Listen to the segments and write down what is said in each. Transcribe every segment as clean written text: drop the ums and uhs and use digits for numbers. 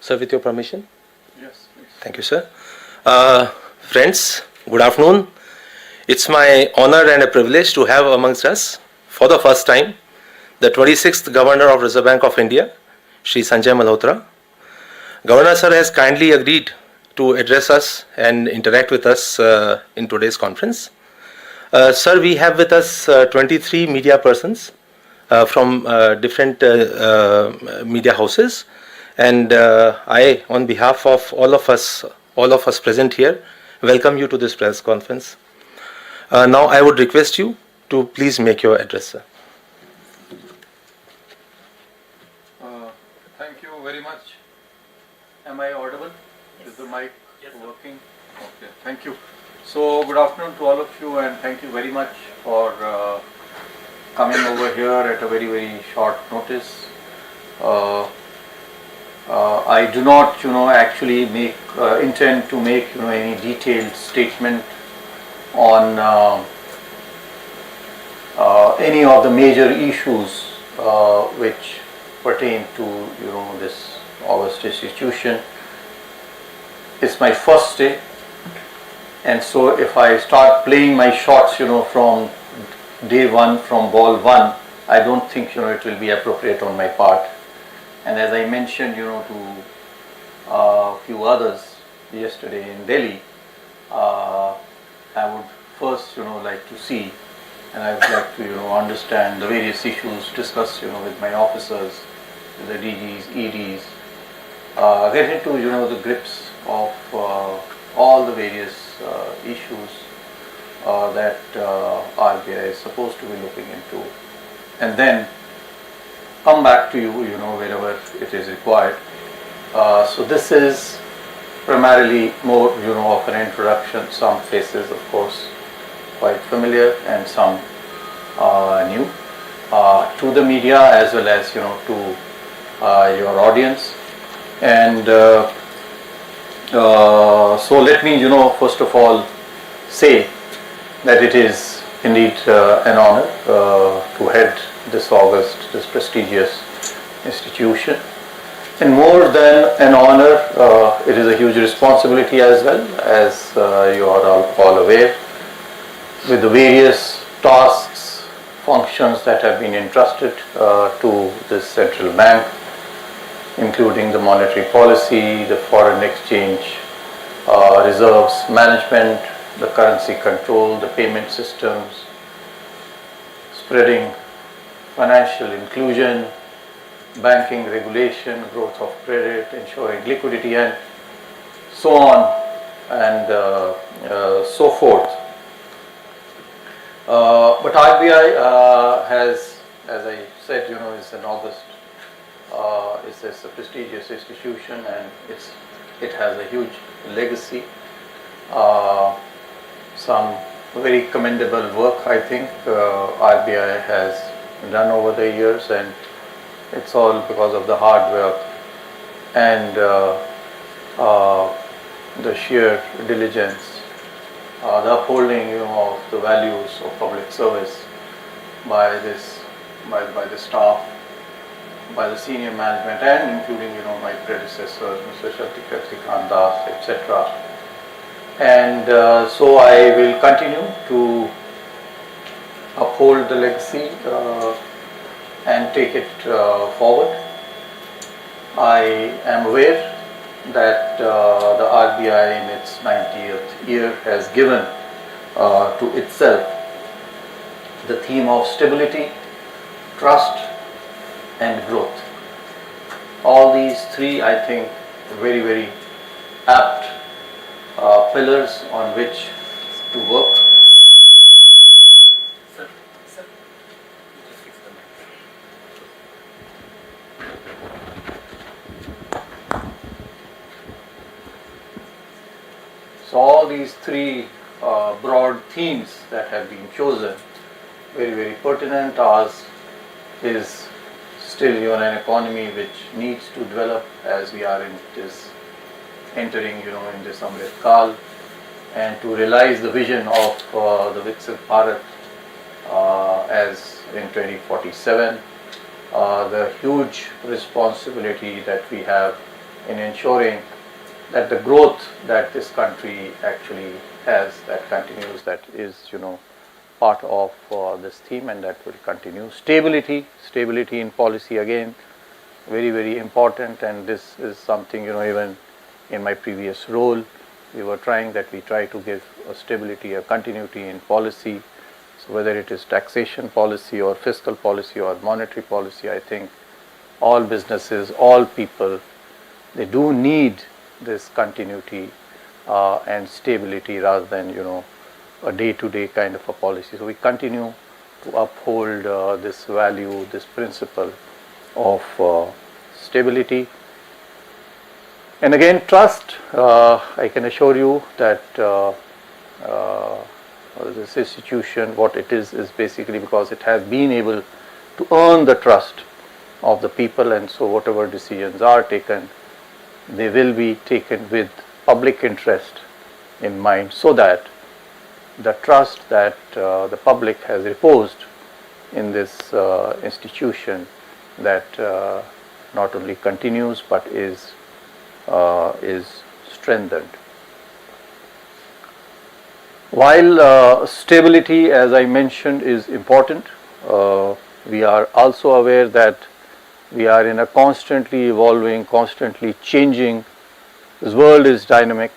Sir, with your permission. Yes, please. Thank you, sir. Friends, good afternoon. It's my honor and a privilege to have amongst us, for the first time, the 26th Governor of Reserve Bank of India, Shri Sanjay Malhotra. Governor sir has kindly agreed to address us and interact with us in today's conference. Sir, we have with us 23 media persons from different media houses, and I, on behalf of all of us present here, welcome you to this press conference. Now I would request you to please make your address, sir. Thank you very much. Am I audible? Is the mic working? Okay, thank you. So, good afternoon to all of you, and thank you very much for coming over here at a very, very short notice. I do not, actually intend to make, any detailed statement on any of the major issues which pertain to, this august institution. It's my first day, and so if I start playing my shots, from day one, from ball one, I don't think, it will be appropriate on my part. And as I mentioned, to a few others yesterday in Delhi, I would first, like to see, and I would like to, understand the various issues, discuss, with my officers, with the DGs, EDs, get into, the grips of all the various issues that RBI is supposed to be looking into, and then come back to you, wherever it is required. So this is primarily more, of an introduction. Some faces, of course, quite familiar, and some new to the media as well as, to your audience. And so let me, first of all say that it is indeed an honor to head this august, this prestigious institution. And more than an honor, it is a huge responsibility as well, as you are all aware, with the various tasks, functions that have been entrusted to this central bank, including the monetary policy, the foreign exchange reserves management, the currency control, the payment systems, spreading financial inclusion, banking regulation, growth of credit, ensuring liquidity, and so on and so forth. But RBI has, as I said, is an august, it's a prestigious institution, and it has a huge legacy. Some very commendable work, I think, RBI has done over the years, and it's all because of the hard work and the sheer diligence, the upholding, of the values of public service by the staff, by the senior management, and including, my predecessors, Mr. Shantikar Das, etc. And so I will continue to uphold the legacy and take it forward. I am aware that the RBI in its 90th year has given to itself the theme of stability, trust, and growth. All these three, I think, very, very apt pillars on which to work. So all these three broad themes that have been chosen, very, very pertinent. Ours is still, an economy which needs to develop as we are entering, in this Amrit Kal, and to realize the vision of the Viksit Bharat as in 2047, the huge responsibility that we have in ensuring that the growth that this country actually has, that continues, that is, part of this theme, and that will continue. Stability in policy, again, very, very important, and this is something, even in my previous role, we try to give a stability, a continuity in policy. So whether it is taxation policy or fiscal policy or monetary policy, I think all businesses, all people, they do need this continuity and stability rather than, a day-to-day kind of a policy. So we continue to uphold this value, this principle of stability. And again, trust. I can assure you that this institution, what it is basically because it has been able to earn the trust of the people, and so whatever decisions are taken, they will be taken with public interest in mind, so that the trust that the public has reposed in this institution, that not only continues but is strengthened. While stability, as I mentioned, is important, we are also aware that we are in a constantly evolving, constantly changing. This world is dynamic,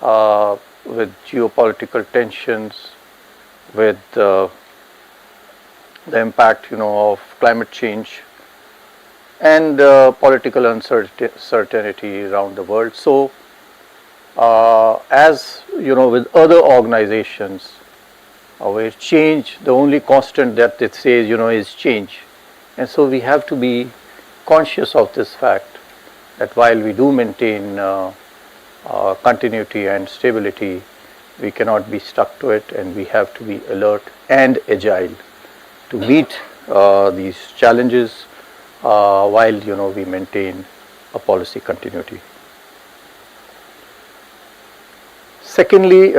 with geopolitical tensions, with the impact, of climate change, and political uncertainty around the world. So, as with other organizations, where change, the only constant that it says, is change, and so we have to be conscious of this fact, that while we do maintain continuity and stability, we cannot be stuck to it, and we have to be alert and agile to meet these challenges while we maintain a policy continuity. Secondly,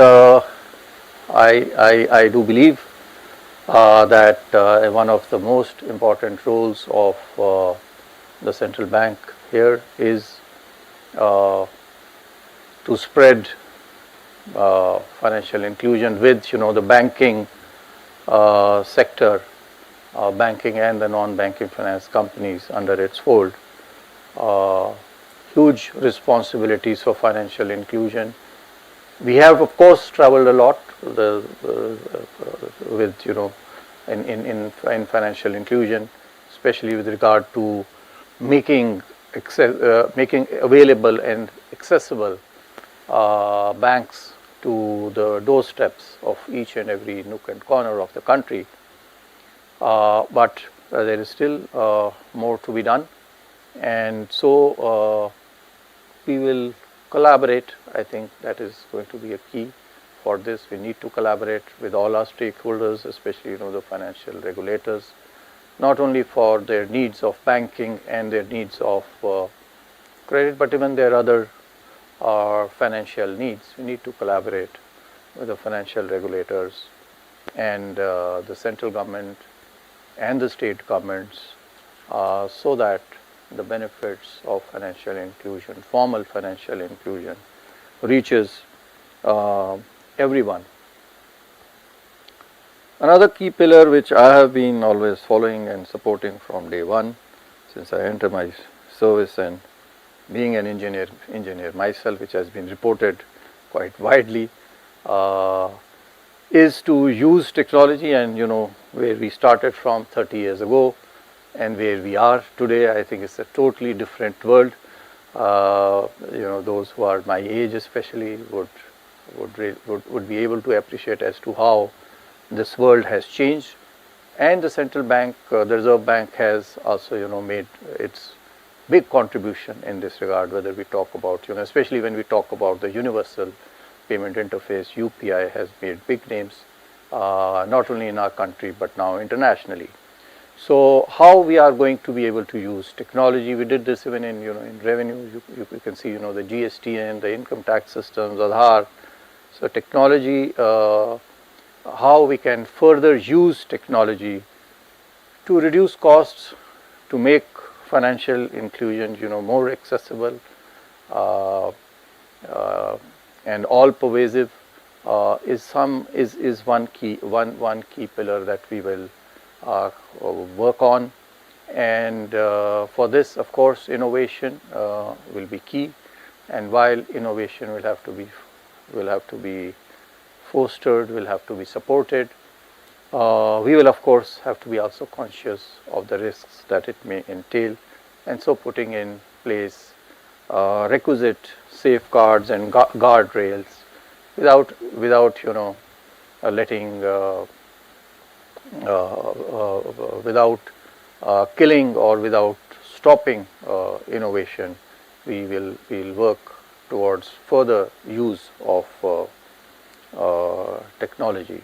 I do believe that one of the most important roles of the central bank here is to spread financial inclusion with the banking sector, banking and the non-banking finance companies under its fold. Huge responsibilities for financial inclusion. We have, of course, traveled a lot with in financial inclusion, especially with regard to making available and accessible banks to the doorsteps of each and every nook and corner of the country. But there is still more to be done, and so we will collaborate. I think that is going to be a key for this. We need to collaborate with all our stakeholders, especially the financial regulators, not only for their needs of banking and their needs of credit, but even their other financial needs. We need to collaborate with the financial regulators and the central government and the state governments, so that the benefits of financial inclusion, formal financial inclusion, reaches everyone. Another key pillar which I have been always following and supporting from day one, since I entered my service, and being an engineer myself, which has been reported quite widely, is to use technology, and where we started from 30 years ago and where we are today, I think it's a totally different world. Those who are my age especially would be able to appreciate as to how this world has changed. And the central bank, the Reserve Bank, has also made its big contribution in this regard, whether we talk about, especially when we talk about the universal payment interface, UPI has made big names, not only in our country but now internationally. So how we are going to be able to use technology? We did this even in in revenue. You can see the GST and the income tax systems, Aadhaar. So technology, how we can further use technology to reduce costs, to make financial inclusion, more accessible and all pervasive is one key pillar that we will work on. And for this, of course, innovation will be key. And while innovation will have to be fostered, will have to be supported, we will of course have to be also conscious of the risks that it may entail, and so putting in place requisite safeguards and guardrails without letting without killing or without stopping innovation. We will work towards further use of technology.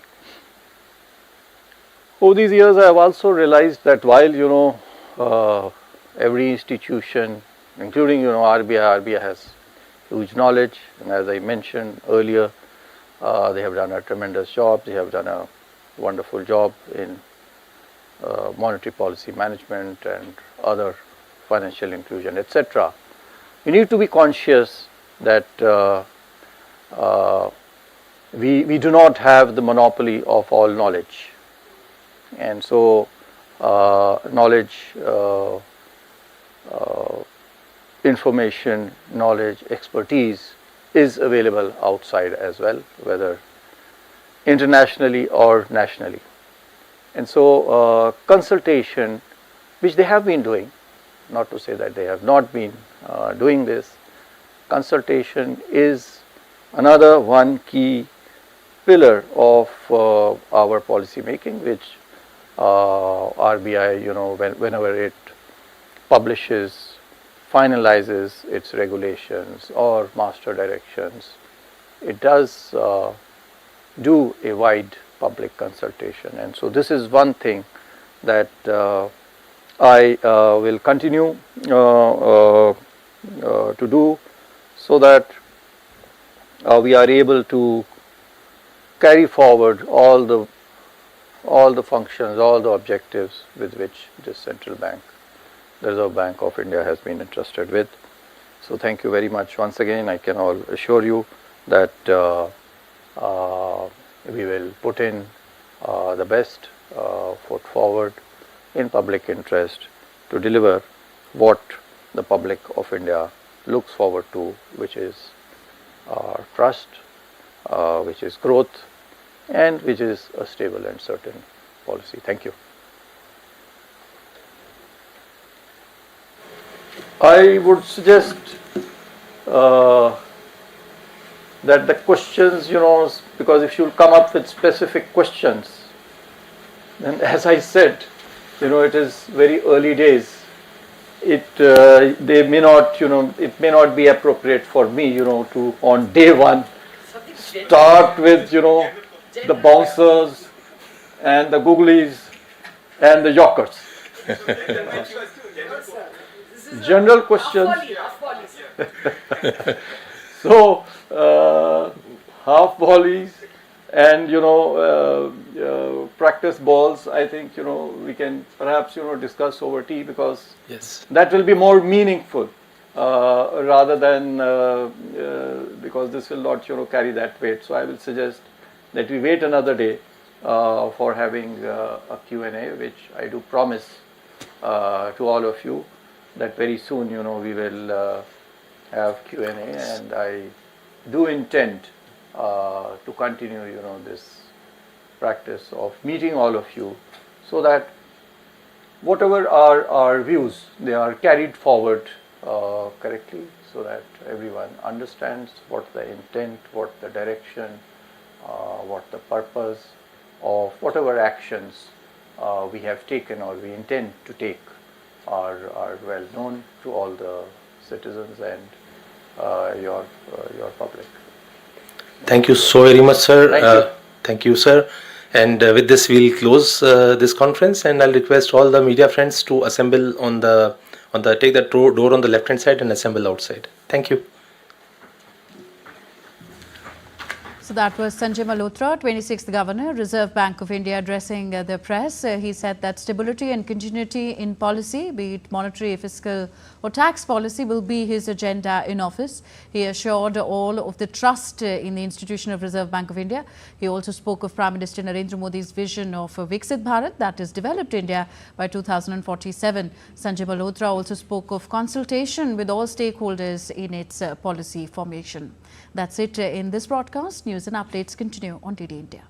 Over these years, I have also realized that while every institution, including RBI has huge knowledge, and as I mentioned earlier, they have done a tremendous job. They have done a wonderful job in monetary policy management and other financial inclusion, etc. We need to be conscious that we do not have the monopoly of all knowledge, and so knowledge, information, knowledge, expertise is available outside as well, whether internationally or nationally. And so consultation, which they have been doing, not to say that they have not been doing this, consultation is another one key pillar of our policy making, which RBI, whenever it publishes, finalizes its regulations or master directions, it does do a wide public consultation. And so this is one thing that I will continue to do, so that we are able to carry forward all the functions, all the objectives with which this central bank, the Reserve Bank of India, has been entrusted with. So thank you very much once again. I can all assure you that we will put in the best foot forward in public interest to deliver what the public of India looks forward to, which is trust, which is growth, and which is a stable and certain policy. Thank you. I would suggest that the questions, because if you come up with specific questions, then as I said, it is very early days. It may not be appropriate for me, to on day one start with the bouncers and the googlies and the jokers. General questions. So half volleys and practice balls, I think we can perhaps discuss over tea, because Yes. that will be more meaningful rather than because this will not carry that weight. So I will suggest that we wait another day for having a Q&A, which I do promise to all of you that very soon we will have Q&A, and I do intend to continue this practice of meeting all of you, so that whatever are our views, they are carried forward correctly, so that everyone understands what the intent, what the direction, what the purpose of whatever actions we have taken or we intend to take are well known to all the citizens and your public. Thank you so very much, sir. Thank you. Thank you, sir. And with this, we'll close this conference, and I'll request all the media friends to assemble on the take the door on the left hand side and assemble outside. Thank you. So that was Sanjay Malhotra, 26th Governor, Reserve Bank of India, addressing the press. He said that stability and continuity in policy, be it monetary, fiscal or tax policy, will be his agenda in office. He assured all of the trust in the institution of Reserve Bank of India. He also spoke of Prime Minister Narendra Modi's vision of Viksit Bharat, that is developed India by 2047. Sanjay Malhotra also spoke of consultation with all stakeholders in its policy formation. That's it in this broadcast. News and updates continue on DD India.